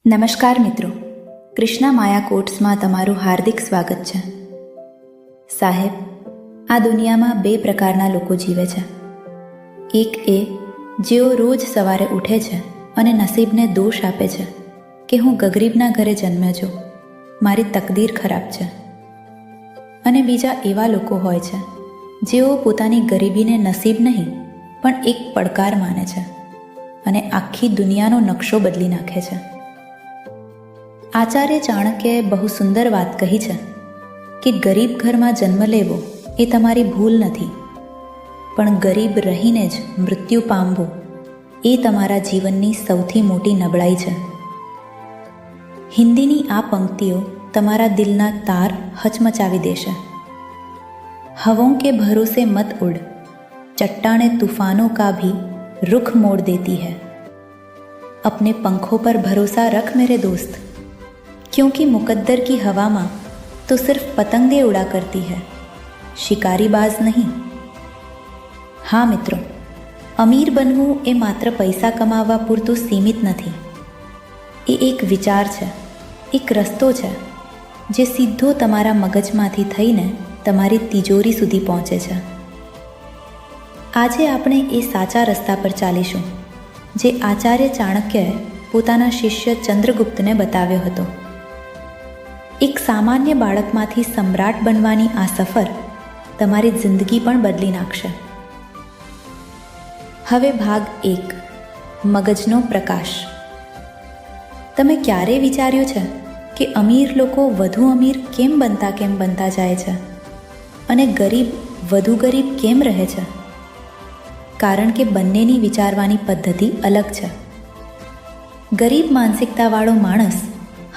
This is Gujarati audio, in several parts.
નમસ્કાર મિત્રો, કૃષ્ણા માયા કોટ્સમાં તમારું હાર્દિક સ્વાગત છે. સાહેબ, આ દુનિયામાં બે પ્રકારના લોકો જીવે છે. એક એ જેઓ રોજ સવારે ઉઠે છે અને નસીબને દોષ આપે છે કે હું ગરીબના ઘરે જન્મ્યો છું, મારી તકદીર ખરાબ છે. અને બીજા એવા લોકો હોય છે જેઓ પોતાની ગરીબીને નસીબ નહીં પણ એક પડકાર માને છે અને આખી દુનિયાનો નકશો બદલી નાખે છે. આચાર્ય ચાણક્યએ બહુ સુંદર વાત કહી છે કે ગરીબ ઘરમાં જન્મ લેવો એ તમારી ભૂલ નથી, પણ ગરીબ રહીને જ મૃત્યુ પામવું એ તમારા જીવનની સૌથી મોટી નબળાઈ છે. હિન્દીની આ પંક્તિઓ તમારા દિલના તાર હચમચાવી દેશે. હવોं के भरोसे मत उड़, चट्टाने तूफानों का भी रुख मोड़ देती है. अपने पंखों पर भरोसा रख मेरे दोस्त, क्योंकि मुकद्दर की हवा में तो सिर्फ पतंगे उड़ा करती है, शिकारी बाज नहीं. हाँ મિત્રો, અમીર બનવું એ માત્ર પૈસા કમાવવા પૂરતું સીમિત નથી. એ એક વિચાર છે, એક રસ્તો છે જે સીધો તમારા મગજમાંથી થઈને તમારી તિજોરી સુધી પહોંચે છે. આજે આપણે એ સાચા રસ્તા પર ચાલીશું જે આચાર્ય ચાણક્યએ પોતાના શિષ્ય ચંદ્રગુપ્તને બતાવ્યો હતો. એક સામાન્ય બાળકમાંથી સમ્રાટ બનવાની આ સફર તમારી જિંદગી પણ બદલી નાખશે. હવે ભાગ 1, મગજનો પ્રકાશ. તમે ક્યારે વિચાર્યું છે કે અમીર લોકો વધુ અમીર કેમ બનતા જાય છે અને ગરીબ વધુ ગરીબ કેમ રહે છે? કારણ કે બંનેની વિચારવાની પદ્ધતિ અલગ છે. ગરીબ માનસિકતાવાળો માણસ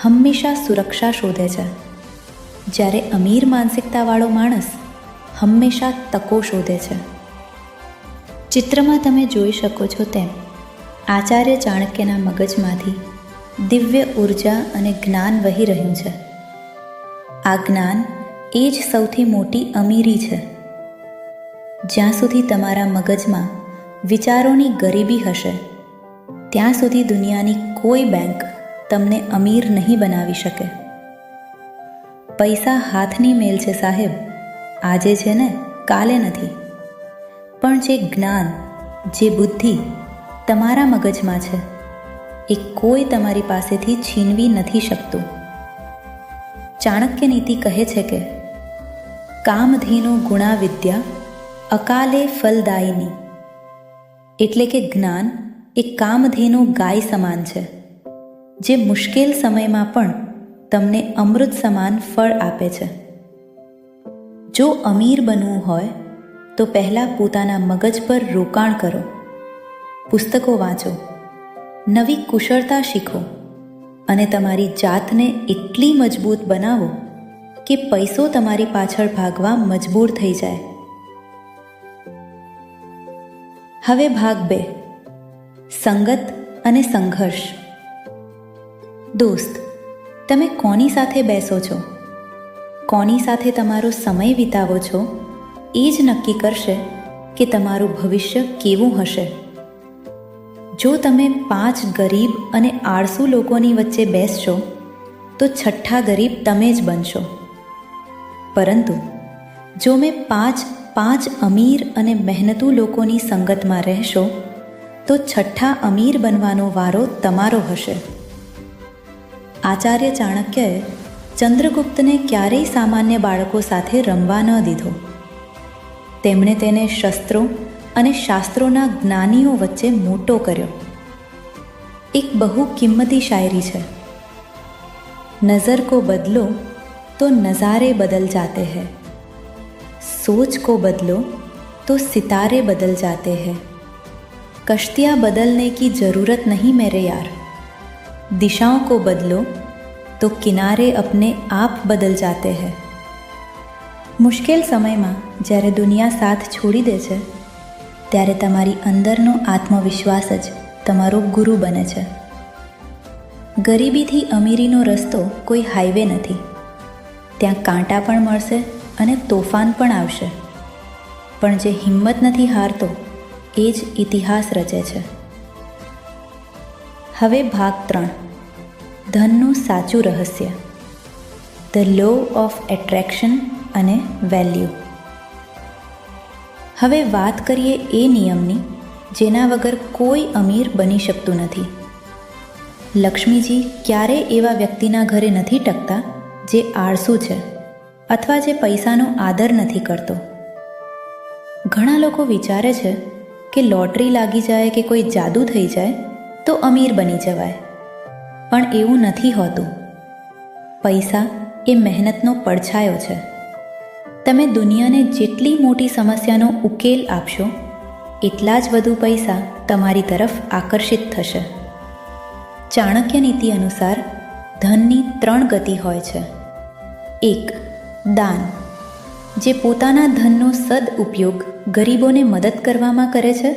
હંમેશા સુરક્ષા શોધે છે, જ્યારે અમીર માનસિકતાવાળો માણસ હંમેશા તકો શોધે છે. ચિત્રમાં તમે જોઈ શકો છો તેમ આચાર્ય ચાણક્યના મગજમાંથી દિવ્ય ઉર્જા અને જ્ઞાન વહી રહ્યું છે. આ જ્ઞાન એ જ સૌથી મોટી અમીરી છે. જ્યાં સુધી તમારા મગજમાં વિચારોની ગરીબી હશે, ત્યાં સુધી દુનિયાની કોઈ બેંક તમને અમીર નહીં બનાવી શકે. પૈસા હાથની મેલ છે સાહેબ, આજે છે ને કાલે નથી. પણ જે જ્ઞાન, જે બુદ્ધિ તમારા મગજમાં છે એ કોઈ તમારી પાસેથી છીનવી નથી શકતું. ચાણક્ય નીતિ કહે છે કે કામધેનુ ગુણા વિદ્યા અકાલે ફલદાયિની. એટલે કે જ્ઞાન એ કામધેનુ ગાય સમાન છે, જે મુશ્કેલ સમયમાં પણ તમને અમૃત સમાન ફળ આપે છે. જો અમીર બનવું હોય તો પહેલાં પોતાના મગજ પર રોકાણ કરો, પુસ્તકો વાંચો, નવી કુશળતા શીખો અને તમારી જાતને એટલી મજબૂત બનાવો કે પૈસો તમારી પાછળ ભાગવા મજબૂર થઈ જાય. હવે ભાગ 2, સંગત અને સંઘર્ષ. દોસ્ત, તમે કોની સાથે બેસો છો, કોની સાથે તમારો સમય વિતાવો છો, એ જ નક્કી કરશે કે તમારું ભવિષ્ય કેવું હશે. જો તમે 5 ગરીબ અને આળસુ લોકોની વચ્ચે બેસશો તો છઠ્ઠા ગરીબ તમે જ બનશો. પરંતુ જો મેં 5 અમીર અને મહેનતુ લોકોની સંગતમાં રહેશો તો છઠ્ઠા અમીર બનવાનો વારો તમારો હશે. આચાર્ય ચાણક્યએ ચંદ્રગુપ્તને ક્યારેય સામાન્ય બાળકો સાથે રમવા ન દીધો. તેમણે તેને શસ્ત્રો અને શાસ્ત્રોના જ્ઞાનીઓ વચ્ચે મોટો કર્યો. એક બહુ કિંમતી શાયરી છે, નઝર કો બદલો તો નઝારે બદલ જાતે हैं, सोच को बदलो तो सितारे बदल जाते हैं, कश्तियाँ बदलने की ज़रूरत नहीं मेरे यार, दिशाओं को बदलो तो किनारे अपने आप बदल जाते हैं. મુશ્કેલ સમયમાં જ્યારે દુનિયા સાથ છોડી દે છે ત્યારે તમારી અંદરનો આત્મવિશ્વાસ જ તમારો ગુરુ બને છે. ગરીબીથી અમીરીનો રસ્તો કોઈ હાઈવે નથી. ત્યાં કાંટા પણ મળશે અને તોફાન પણ આવશે, પણ જે હિંમત નથી હારતો એ જ ઇતિહાસ રચે છે. હવે ભાગ 3, ધનનું સાચું રહસ્ય, ધ લો ઓફ એટ્રેક્શન અને વેલ્યુ. હવે વાત કરીએ એ નિયમની જેના વગર કોઈ અમીર બની શકતું નથી. લક્ષ્મીજી ક્યારેય એવા વ્યક્તિના ઘરે નથી ટકતા જે આળસુ છે અથવા જે પૈસાનો આદર નથી કરતો. ઘણા લોકો વિચારે છે કે લોટરી લાગી જાય કે કોઈ જાદુ થઈ જાય તો અમીર બની જવાય, પણ એવું નથી હોતું. પૈસા એ મહેનતનો પડછાયો છે. તમે દુનિયાને જેટલી મોટી સમસ્યાનો ઉકેલ આપશો એટલા જ વધુ પૈસા તમારી તરફ આકર્ષિત થશે. ચાણક્ય નીતિ અનુસાર ધનની 3 ગતિ હોય છે. 1. દાન, જે પોતાના ધનનો સદઉપયોગ ગરીબોને મદદ કરવામાં કરે છે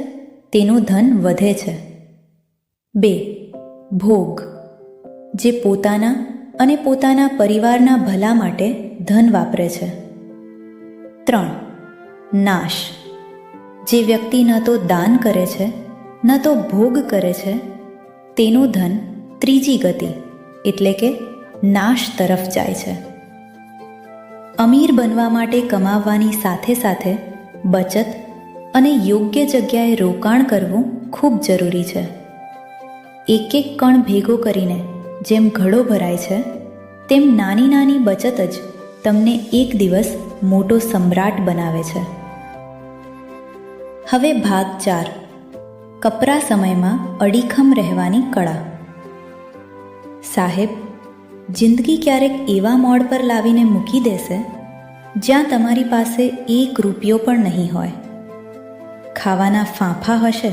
તેનું ધન વધે છે. 2. ભોગ, જે પોતાના અને પોતાના પરિવારના ભલા માટે ધન વાપરે છે. 3. નાશ, જે વ્યક્તિ ન તો દાન કરે છે ન તો ભોગ કરે છે તેનું ધન ત્રીજી ગતિ એટલે કે નાશ તરફ જાય છે. અમીર બનવા માટે કમાવવાની સાથે સાથે બચત અને યોગ્ય જગ્યાએ રોકાણ કરવું ખૂબ જરૂરી છે. એક એક કણ ભેગો કરીને જેમ ઘડો ભરાય છે તેમ નાની નાની બચત જ તમને એક દિવસ મોટો સમ્રાટ બનાવે છે. હવે ભાગ 4, કપરા સમયમાં અડીખમ રહેવાની કળા. સાહેબ, જિંદગી ક્યારેક એવા મોડ પર લાવીને મૂકી દેશે જ્યાં તમારી પાસે 1 રૂપિયો પણ નહીં હોય. ખાવાના ફાંફા હશે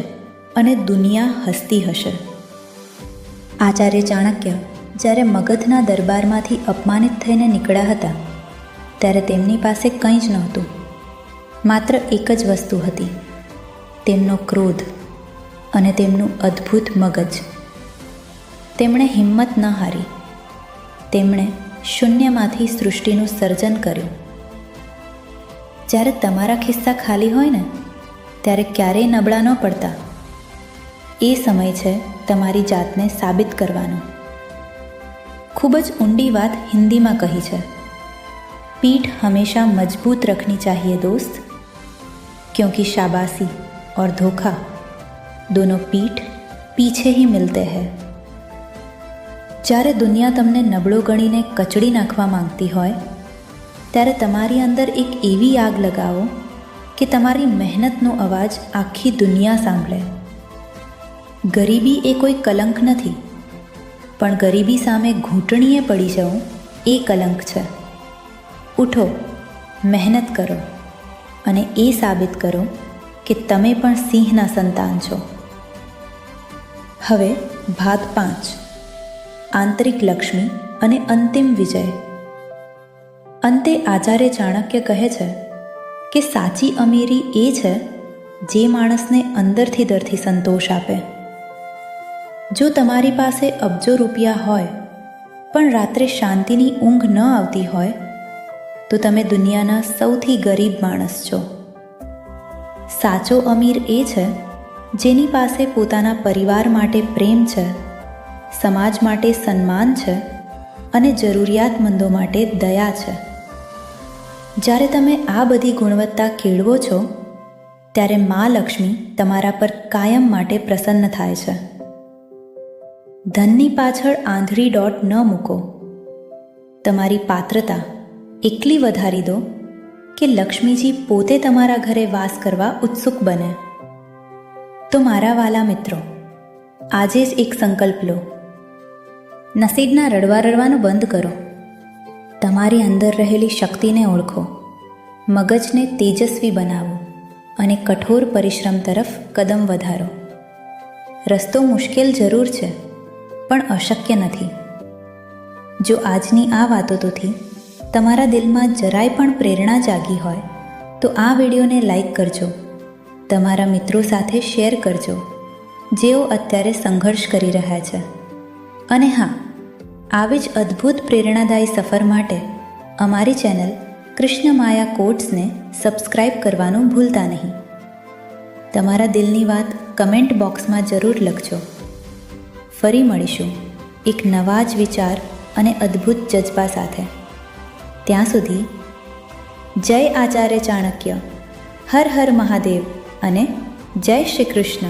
અને દુનિયા હસતી હશે. આચાર્ય ચાણક્ય જ્યારે મગધના દરબારમાંથી અપમાનિત થઈને નીકળ્યા હતા ત્યારે તેમની પાસે કંઈ જ નહોતું. માત્ર એક જ વસ્તુ હતી, તેમનો ક્રોધ અને તેમનું અદ્ભુત મગજ. તેમણે હિંમત ન હારી. તેમણે શૂન્યમાંથી સૃષ્ટિનું સર્જન કર્યું. જ્યારે તમારા ખિસ્સા ખાલી હોય ને ત્યારે ક્યારેય નબળા ન પડતા. એ સમય છે તમારી જાતને સાબિત કરવાનો. ખૂબ જ ઊંડી વાત હિન્દીમાં કહી છે. पीठ हमेशा मजबूत रखनी चाहिए दोस्त, क्योंकि शाबाशी और धोखा दोनों पीठ पीछे ही मिलते हैं. જ્યારે દુનિયા તમને નબળો ગણીને કચડી નાખવા માંગતી હોય ત્યારે તમારી અંદર એક એવી આગ લગાવો કે તમારી મહેનતનો અવાજ આખી દુનિયા સાંભળે. ગરીબી એ કોઈ કલંક નથી, પણ ગરીબી સામે ઘૂંટણીએ પડી જવું એ કલંક છે. ઉઠો, મહેનત કરો અને એ સાબિત કરો કે તમે પણ સિંહના સંતાન છો. હવે ભાગ 5, આંતરિક લક્ષ્મી અને અંતિમ વિજય. અંતે આચાર્ય ચાણક્ય કહે છે કે સાચી અમીરી એ છે જે માણસને અંદરથી દરથી સંતોષ આપે. જો તમારી પાસે અબજો રૂપિયા હોય પણ રાત્રે શાંતિની ઊંઘ ન આવતી હોય તો તમે દુનિયાના સૌથી ગરીબ માણસ છો. સાચો અમીર એ છે જેની પાસે પોતાના પરિવાર માટે પ્રેમ છે, સમાજ માટે સન્માન છે અને જરૂરિયાતમંદો માટે દયા છે. જ્યારે તમે આ બધી ગુણવત્તા કેળવો છો ત્યારે મા લક્ષ્મી તમારા પર કાયમ માટે પ્રસન્ન થાય છે. ધનની પાછળ આંધળી દોટ ન મૂકો. તમારી પાત્રતા એટલી વધારી દો કે લક્ષ્મીજી પોતે તમારા ઘરે વાસ કરવા ઉત્સુક બને. તો મારા વાલા મિત્રો, આજે જ એક સંકલ્પ લો. નસીબના રડવાનું બંધ કરો. તમારી અંદર રહેલી શક્તિને ઓળખો, મગજને તેજસ્વી બનાવો અને કઠોર પરિશ્રમ તરફ કદમ વધારો. રસ્તો મુશ્કેલ જરૂર છે પણ અશક્ય નથી. જો આજની આ વાતોથી તમારા દિલમાં જરાય પણ પ્રેરણા જાગી હોય તો આ વિડીયોને લાઈક કરજો, તમારા મિત્રો સાથે શેર કરજો જેઓ અત્યારે સંઘર્ષ કરી રહ્યા છે. અને હા, આવી જ અદ્ભુત પ્રેરણાદાયી સફર માટે અમારી ચેનલ કૃષ્ણ માયા કોટ્સને સબસ્ક્રાઈબ કરવાનું ભૂલતા નહીં. તમારા દિલની વાત કમેન્ટ બોક્સમાં જરૂર લખજો. ફરી મળીશું એક નવા જ વિચાર અને અદ્ભુત જજ્બા સાથે. ત્યાં સુધી જય આચાર્ય ચાણક્ય, હર હર મહાદેવ અને જય શ્રી કૃષ્ણ.